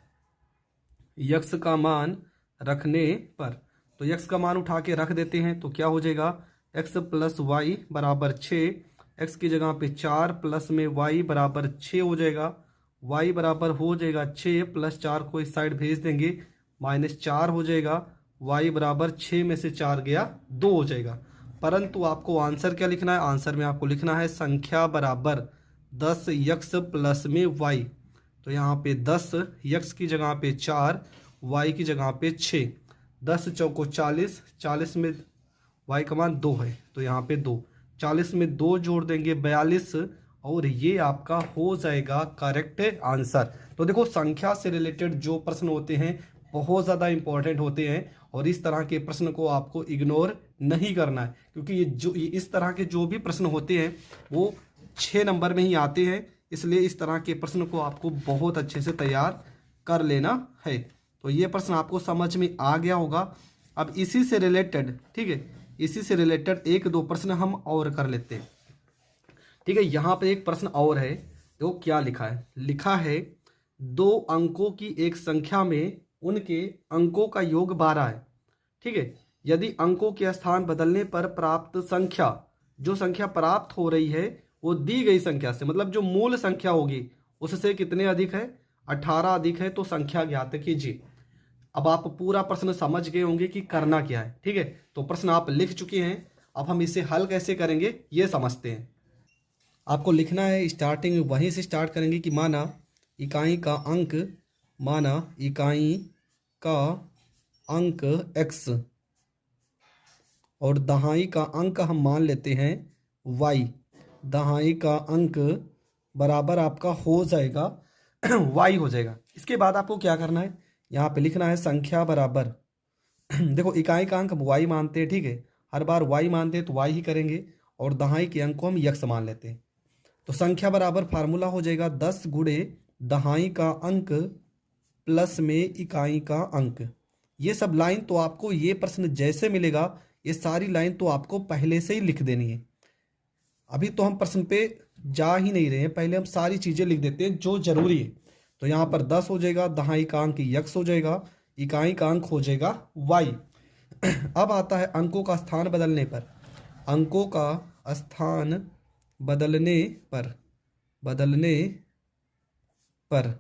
x का मान रखने पर, तो x का मान उठा के रख देते हैं तो क्या हो जाएगा? x प्लस वाई बराबर 6, x की जगह पे 4 प्लस में y बराबर 6 हो जाएगा। y बराबर हो जाएगा 6 प्लस 4 को इस साइड भेज देंगे -4 हो जाएगा। y बराबर 6 में से 4 गया 2 हो जाएगा। परंतु आपको आंसर क्या लिखना है? आंसर में आपको लिखना है संख्या बराबर 10x प्लस में y। तो यहाँ पे 10, x की जगह पे 4, y की जगह पे 6, 10 चौको 40, 40 में y का मान 2 है तो यहाँ पे 2, 40 में 2 जोड़ देंगे 42 और ये आपका हो जाएगा करेक्ट आंसर। तो देखो संख्या से रिलेटेड जो प्रश्न होते हैं बहुत ज़्यादा इंपॉर्टेंट होते हैं और इस तरह के प्रश्न को आपको इग्नोर नहीं करना है, क्योंकि ये इस तरह के जो भी प्रश्न होते हैं वो 6 नंबर में ही आते हैं। इसलिए इस तरह के प्रश्न को आपको बहुत अच्छे से तैयार कर लेना है। तो ये प्रश्न आपको समझ में आ गया होगा। अब इसी से रिलेटेड, ठीक है, इसी से रिलेटेड 1-2 प्रश्न हम और कर लेते हैं। ठीक है, यहाँ पे एक प्रश्न और है। देखो क्या लिखा है? लिखा है 2 अंकों की एक संख्या में उनके अंकों का योग 12 है। ठीक है, यदि अंकों के स्थान बदलने पर प्राप्त संख्या, जो संख्या प्राप्त हो रही है वो दी गई संख्या से, मतलब जो मूल संख्या होगी उससे कितने अधिक है? 18 अधिक है, तो संख्या ज्ञात कीजिए। अब आप पूरा प्रश्न समझ गए होंगे कि करना क्या है। ठीक है, तो प्रश्न आप लिख चुके हैं, अब हम इसे हल कैसे करेंगे ये समझते हैं। आपको लिखना है, स्टार्टिंग में वहीं से स्टार्ट करेंगे कि माना इकाई का अंक x और दहाई का अंक हम मान लेते हैं y। दहाई का अंक बराबर आपका हो जाएगा y हो जाएगा। इसके बाद आपको क्या करना है? यहाँ पे लिखना है संख्या बराबर देखो इकाई का अंक हम y मानते हैं, ठीक है, हर बार y मानते हैं तो y ही करेंगे और दहाई के अंक को हम यक्स मान लेते हैं। तो संख्या बराबर फार्मूला हो जाएगा 10 गुणे दहाई का अंक प्लस में इकाई का अंक। ये सब लाइन तो आपको ये प्रश्न जैसे मिलेगा ये सारी लाइन तो आपको पहले से ही लिख देनी है। अभी तो हम प्रश्न पे जा ही नहीं रहे हैं, पहले हम सारी चीज़ें लिख देते हैं जो जरूरी है। तो यहाँ पर 10 हो जाएगा, दहाई का अंक यक्स हो जाएगा, इकाई का अंक हो जाएगा वाई। अब आता है अंकों का स्थान बदलने पर। अंकों का स्थान बदलने पर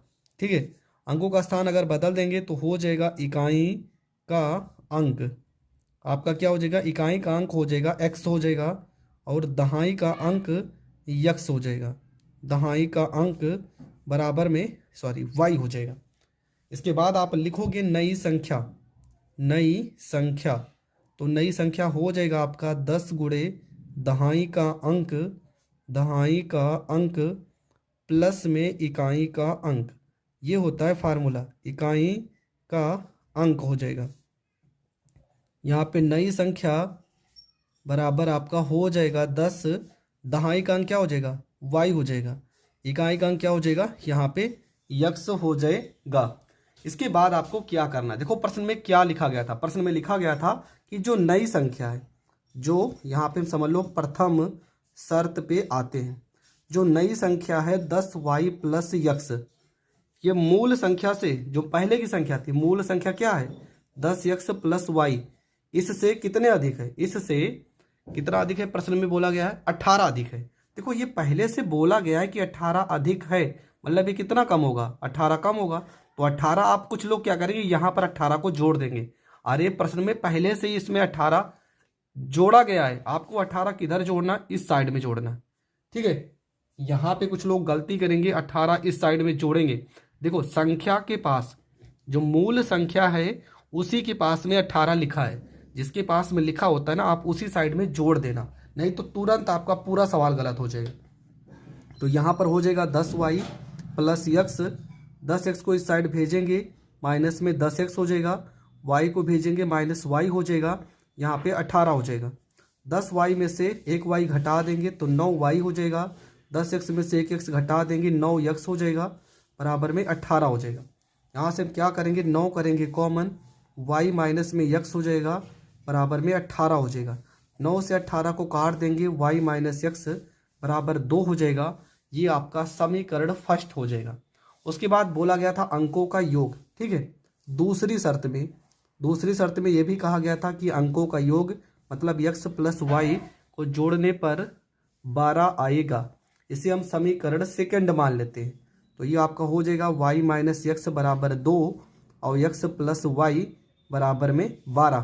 ठीक है, अंकों का स्थान अगर बदल देंगे तो हो जाएगा इकाई का अंक आपका क्या हो जाएगा, इकाई का अंक हो जाएगा एक्स हो जाएगा और दहाई का अंक यक्स हो जाएगा। दहाई का अंक बराबर में वाई हो जाएगा। इसके बाद आप लिखोगे नई संख्या। तो नई संख्या हो जाएगा आपका 10 गुणे दहाई का अंक प्लस में इकाई का अंक। ये होता है फार्मूला, इकाई का अंक हो जाएगा। यहाँ पे नई संख्या बराबर आपका हो जाएगा 10, दहाई का अंक क्या हो जाएगा, वाई हो जाएगा, इकाई का अंक क्या हो जाएगा, यहाँ पे यक्स हो जाएगा। इसके बाद आपको क्या करना है, देखो प्रश्न में क्या लिखा गया था। प्रश्न में लिखा गया था कि जो नई संख्या है, जो यहाँ पे समझ लो प्रथम शर्त पे आते हैं, जो नई संख्या है 10y प्लस यक्स, ये मूल संख्या से जो पहले की संख्या थी, मूल संख्या क्या है 10x प्लस वाई, इससे कितने अधिक है, इससे कितना अधिक है, प्रश्न में बोला गया है 18 अधिक है। देखो ये पहले से बोला गया है कि 18 अधिक है, मतलब ये कितना कम होगा, 18 कम होगा। तो 18 आप कुछ लोग क्या करेंगे, यहाँ पर 18 को जोड़ देंगे। अरे प्रश्न में पहले से ही इसमें 18 जोड़ा गया है, आपको 18 किधर जोड़ना, इस साइड में जोड़ना, ठीक है। यहाँ पे कुछ लोग गलती करेंगे, 18 इस साइड में जोड़ेंगे। देखो संख्या के पास जो मूल संख्या है उसी के पास में 18 लिखा है, जिसके पास में लिखा होता है ना आप उसी साइड में जोड़ देना, नहीं तो तुरंत आपका पूरा सवाल गलत हो जाएगा। तो यहाँ पर हो जाएगा 10y प्लस यक्स, 10x को इस साइड भेजेंगे माइनस में 10x हो जाएगा, y को भेजेंगे माइनस y हो जाएगा, यहाँ पे 18 हो जाएगा। 10y में से 1y घटा देंगे तो 9y हो जाएगा, 10x में से 1x घटा देंगे 9x हो जाएगा, बराबर में 18 हो जाएगा। यहाँ से हम क्या करेंगे, 9 करेंगे कॉमन, y माइनस में x हो जाएगा, बराबर में 18 हो जाएगा। 9 से 18 को काट देंगे, y माइनस x बराबर 2 हो जाएगा। ये आपका समीकरण फर्स्ट हो जाएगा। उसके बाद बोला गया था अंकों का योग, ठीक है। दूसरी शर्त में ये भी कहा गया था कि अंकों का योग मतलब x प्लस वाई को जोड़ने पर 12 आएगा। इसे हम समीकरण सेकंड मान लेते हैं। तो ये आपका हो जाएगा y माइनस एक्स बराबर 2 और x प्लस वाई बराबर में 12,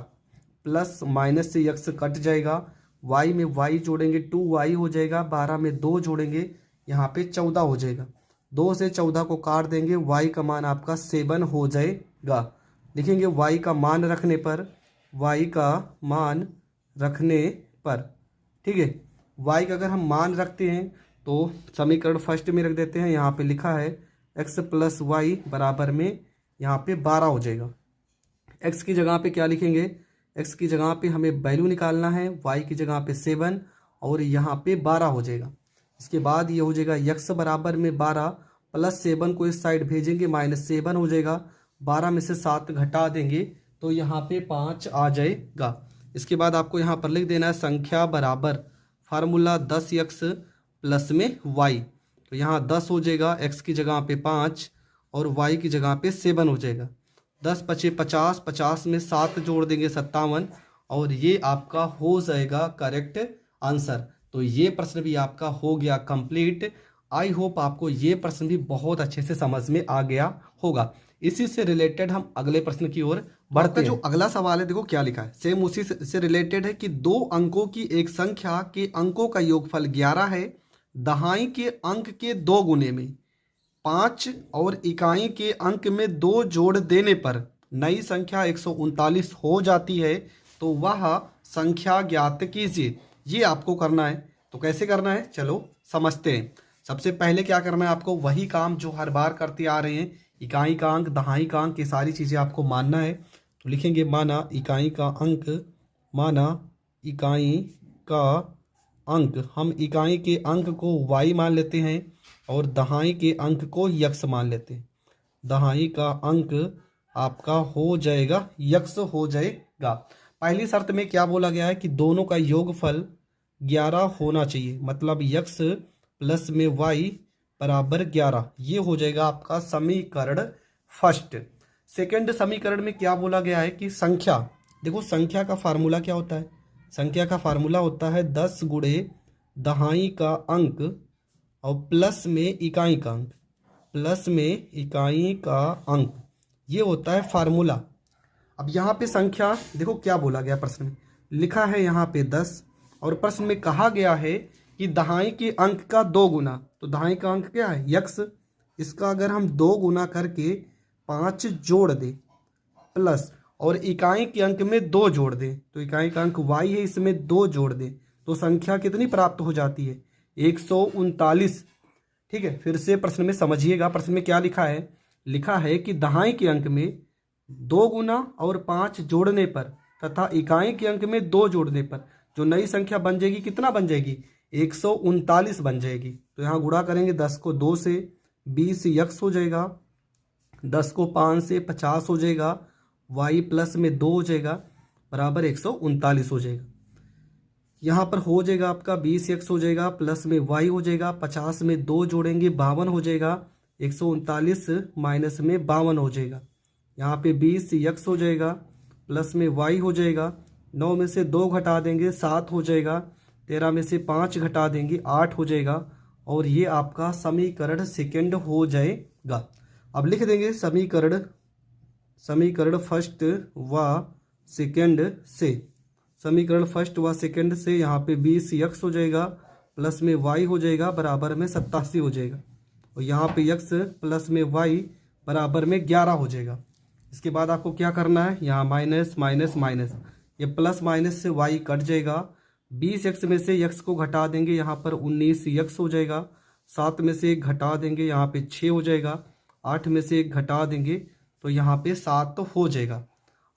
प्लस माइनस से x कट जाएगा, y में y जोड़ेंगे 2y हो जाएगा, 12 में 2 जोड़ेंगे यहाँ पे 14 हो जाएगा। 2 से 14 को काट देंगे, y का मान आपका 7 हो जाएगा। लिखेंगे y का मान रखने पर, ठीक है। y का अगर हम मान रखते हैं तो समीकरण फर्स्ट में रख देते हैं। यहाँ पे लिखा है x प्लस वाई बराबर में यहाँ पे 12 हो जाएगा। x की जगह पे क्या लिखेंगे, x की जगह पे हमें वैल्यू निकालना है, y की जगह पे 7 और यहाँ पे 12 हो जाएगा। इसके बाद ये हो जाएगा x बराबर में 12 प्लस 7 को इस साइड भेजेंगे माइनस 7 हो जाएगा, 12 में से 7 घटा देंगे तो यहाँ पे 5 आ जाएगा। इसके बाद आपको यहाँ पर लिख देना है संख्या बराबर फार्मूला 10x प्लस में y। तो यहाँ 10 हो जाएगा, x की जगह पे 5 और y की जगह पे 7 हो जाएगा। 10 पचे 50, 50 में 7 जोड़ देंगे 57 और ये आपका हो जाएगा करेक्ट आंसर। तो ये प्रश्न भी आपका हो गया कंप्लीट। आई होप आपको ये प्रश्न भी बहुत अच्छे से समझ में आ गया होगा। इसी से रिलेटेड हम अगले प्रश्न की ओर बढ़ते हैं। जो अगला सवाल है देखो क्या लिखा है, सेम उसी से रिलेटेड है कि 2 अंकों की एक संख्या के अंकों का योगफल 11 है, दहाई के अंक के 2 गुने में 5 और इकाई के अंक में 2 जोड़ देने पर नई संख्या 139 हो जाती है, तो वह संख्या ज्ञात कीजिए। ये आपको करना है। तो कैसे करना है चलो समझते हैं। सबसे पहले क्या करना है आपको, वही काम जो हर बार करते आ रहे हैं, इकाई का अंक दहाई का अंक ये सारी चीज़ें आपको मानना है। तो लिखेंगे माना इकाई का अंक, हम इकाई के अंक को y मान लेते हैं और दहाई के अंक को यक्स मान लेते हैं। दहाई का अंक आपका हो जाएगा यक्स हो जाएगा। पहली शर्त में क्या बोला गया है कि दोनों का योगफल 11 होना चाहिए, मतलब यक्स प्लस में y बराबर 11। ये हो जाएगा आपका समीकरण फर्स्ट। सेकंड समीकरण में क्या बोला गया है कि संख्या, देखो संख्या का फार्मूला क्या होता है, संख्या का फार्मूला होता है 10 गुणे दहाई का अंक और प्लस में इकाई का अंक, प्लस में इकाई का अंक, ये होता है फार्मूला। अब यहाँ पे संख्या देखो क्या बोला गया प्रश्न में, लिखा है यहाँ पे 10 और प्रश्न में कहा गया है कि दहाई के अंक का 2 गुना, तो दहाई का अंक क्या है यक्स, इसका अगर हम 2 गुना करके 5 जोड़ दें प्लस और इकाई के अंक में 2 जोड़ दें, तो इकाई का अंक y है, इसमें 2 जोड़ दें तो संख्या कितनी प्राप्त हो जाती है 139। ठीक है, फिर से प्रश्न में समझिएगा, प्रश्न में क्या लिखा है, लिखा है कि दहाई के अंक में 2 गुना और 5 जोड़ने पर तथा इकाई के अंक में 2 जोड़ने पर जो नई संख्या बन जाएगी कितना बन जाएगी 139 बन जाएगी। तो यहाँ गुणा करेंगे 10 को 2 से 20 यक्स हो जाएगा, 10 को 5 से 50 हो जाएगा, y प्लस में 2 हो जाएगा बराबर 139 हो जाएगा। यहाँ पर हो जाएगा आपका 20 यक्स हो जाएगा प्लस में y हो जाएगा, 50 में 2 जोड़ेंगे 52 हो जाएगा, 139 माइनस में 52 हो जाएगा। यहाँ पे 20 यक्स हो जाएगा प्लस में y हो जाएगा, 9 में से 2 घटा देंगे 7 हो जाएगा, 13 में से 5 घटा देंगे 8 हो जाएगा और ये आपका समीकरण सेकंड हो जाएगा। अब लिख देंगे समीकरण फर्स्ट व सेकंड से, समीकरण फर्स्ट व सेकंड से यहाँ पे 20 यक्स हो जाएगा प्लस में y हो जाएगा बराबर में 87 हो जाएगा और यहाँ पे यक्स प्लस में y बराबर में 11 हो जाएगा। इसके बाद आपको क्या करना है, यहाँ माइनस माइनस माइनस, ये प्लस माइनस से y कट जाएगा, 20 यक्स में से यक्स को घटा देंगे यहाँ पर 19 यक्स हो जाएगा, 7 में से 1 घटा देंगे यहाँ पे 6 हो जाएगा, 8 में से 1 घटा देंगे तो यहाँ पे 7 तो हो जाएगा।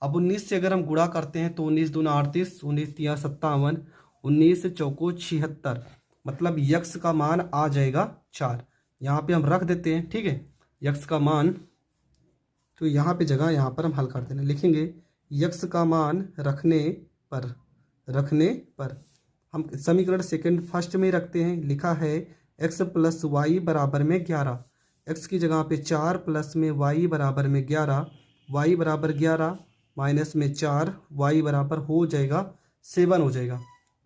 अब 19 से अगर हम गुणा करते हैं तो 19 दूना 38, 19 तिया 57, 19 चौको 76, मतलब यक्स का मान आ जाएगा 4। यहाँ पे हम रख देते हैं, ठीक है, यक्स का मान, तो यहाँ पे जगह यहाँ पर हम हल कर देना, लिखेंगे यक्स का मान रखने पर हम समीकरण सेकंड फर्स्ट में रखते हैं, लिखा है x प्लस वाई बराबर में 11, x की जगह पे 4 प्लस में y बराबर में 11, y बराबर 11 माइनस में 4, y बराबर हो जाएगा 7 हो जाएगा।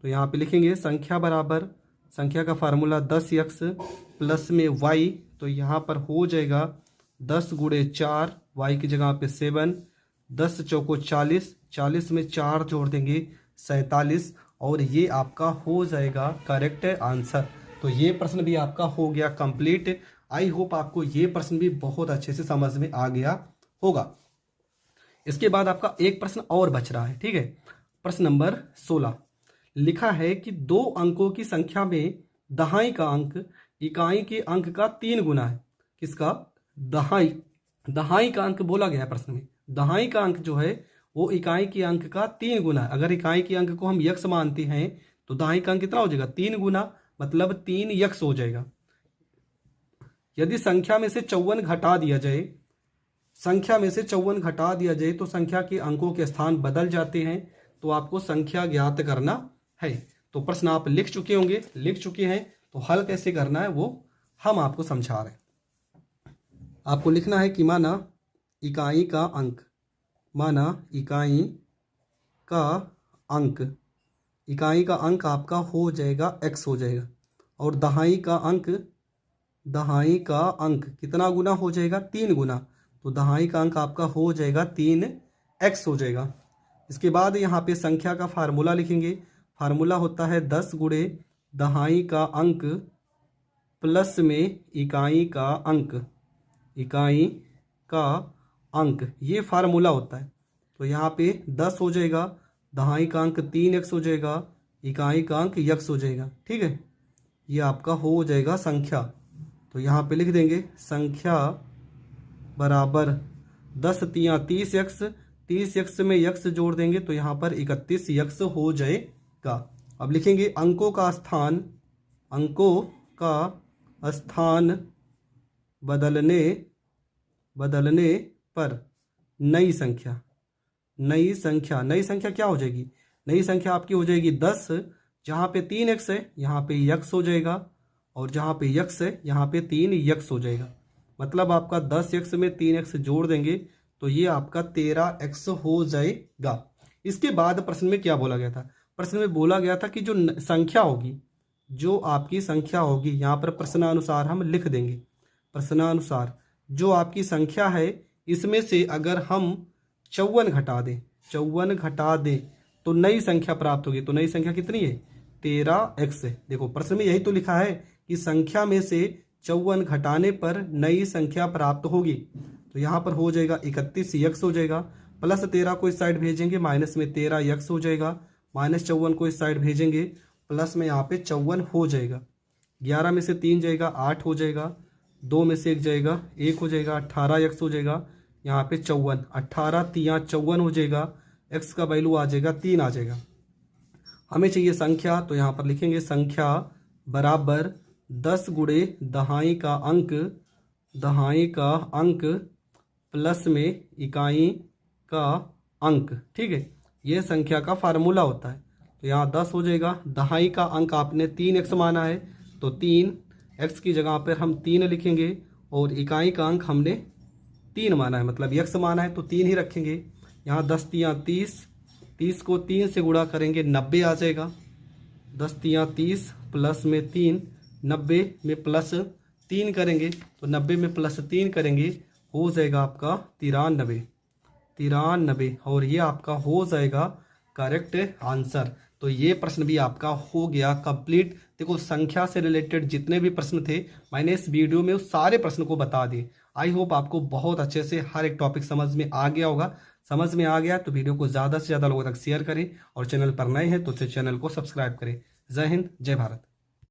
तो यहाँ पे लिखेंगे संख्या बराबर, संख्या का फार्मूला 10x प्लस में y, तो यहाँ पर हो जाएगा 10 गुणे 4, y की जगह पे 7, 10 चौको 40, 40 में 4 जोड़ देंगे 47 और ये आपका हो जाएगा करेक्ट आंसर। तो ये प्रश्न भी आपका हो गया कंप्लीट। आई होप आपको ये प्रश्न भी बहुत अच्छे से समझ में आ गया होगा। इसके बाद आपका एक प्रश्न और बच रहा है, ठीक है, प्रश्न नंबर 16। लिखा है कि 2 अंकों की संख्या में दहाई का अंक इकाई के अंक का 3 गुना है। किसका? दहाई का अंक बोला गया है प्रश्न में। दहाई का अंक जो है वो इकाई के अंक का 3 गुना है। अगर इकाई के अंक को हम यक्स मानते हैं तो दहाई का अंक कितना हो जाएगा 3 गुना, मतलब 3 यक्स हो जाएगा। यदि संख्या में से 54 घटा दिया जाए, संख्या में से 54 घटा दिया जाए तो संख्या के अंकों के स्थान बदल जाते हैं, तो आपको संख्या ज्ञात करना है। तो प्रश्न आप लिख चुके हैं, तो हल कैसे करना है वो हम आपको समझा रहे हैं। आपको लिखना है कि माना इकाई का अंक, माना इकाई का अंक आपका हो जाएगा x हो जाएगा, और दहाई का अंक कितना गुना हो जाएगा 3 गुना, तो दहाई का अंक आपका हो जाएगा 3x हो जाएगा। इसके बाद यहाँ पे संख्या का फार्मूला लिखेंगे। फार्मूला होता है 10 गुणे दहाई का अंक प्लस में इकाई का अंक, ये फार्मूला होता है। तो यहाँ पे 10 हो जाएगा, दहाई का अंक 3x हो जाएगा, इकाई का अंक यक्स हो जाएगा, ठीक है। ये आपका हो जाएगा संख्या। तो यहाँ पे लिख देंगे संख्या बराबर 10 तिया 30x, 30x में यक्स जोड़ देंगे तो यहाँ पर 31 यक्स हो जाएगा। अब लिखेंगे अंकों का स्थान बदलने पर नई संख्या क्या हो जाएगी? नई संख्या आपकी हो जाएगी 10। जहाँ पे 3x है यहाँ पे x हो जाएगा, और जहाँ पे x है यहाँ पे 3x हो जाएगा। मतलब आपका 10x में 3x जोड़ देंगे तो ये आपका 13x हो जाएगा। इसके बाद प्रश्न में क्या बोला गया था? प्रश्न में बोला गया था कि जो आपकी संख्या होगी, यहाँ पर प्रश्नानुसार हम लिख देंगे। प्रश्नानुसार जो आपकी संख्या है इसमें से अगर हम 54 घटा दें तो नई संख्या प्राप्त होगी। तो नई संख्या कितनी है? 13x है। देखो प्रश्न में यही तो लिखा है कि संख्या में से 54 घटाने पर नई संख्या प्राप्त होगी। तो यहाँ पर हो जाएगा 31x हो जाएगा, प्लस 13 को इस साइड भेजेंगे, माइनस में 13x हो जाएगा, माइनस 54 को इस साइड भेजेंगे, प्लस में यहाँ पे 54 हो जाएगा। 11 में से 3 जाएगा 8 हो जाएगा, 2 में से 1 जाएगा 1 हो जाएगा, 18x हो जाएगा। यहाँ पे 54, 18 3 54 हो जाएगा, x का वैल्यू आ जाएगा 3 आ जाएगा। हमें चाहिए संख्या, तो यहाँ पर लिखेंगे संख्या बराबर 10 गुणे दहाई का अंक प्लस में इकाई का अंक। ठीक है, ये संख्या का फार्मूला होता है। तो यहाँ 10 हो जाएगा, दहाई का अंक आपने 3x माना है तो 3x की जगह पर हम 3 लिखेंगे, और इकाई का अंक हमने 3 माना है, मतलब x माना है तो 3 ही रखेंगे। यहाँ 10 3 30, 30 को 3 से गुणा करेंगे 90 आ जाएगा। 10 3 30 प्लस में 3, 90 में प्लस 3 करेंगे तो 90 में प्लस 3 करेंगे हो जाएगा आपका 93, और ये आपका हो जाएगा करेक्ट आंसर। तो ये प्रश्न भी आपका हो गया कंप्लीट। देखो संख्या से रिलेटेड जितने भी प्रश्न थे मैंने इस वीडियो में उस सारे प्रश्न को बता दिए। आई होप आपको बहुत अच्छे से हर एक टॉपिक समझ में आ गया होगा। समझ में आ गया तो वीडियो को ज़्यादा से ज़्यादा लोगों तक शेयर करें, और चैनल पर नए हैं तो चैनल को सब्सक्राइब करें। जय हिंद, जय भारत।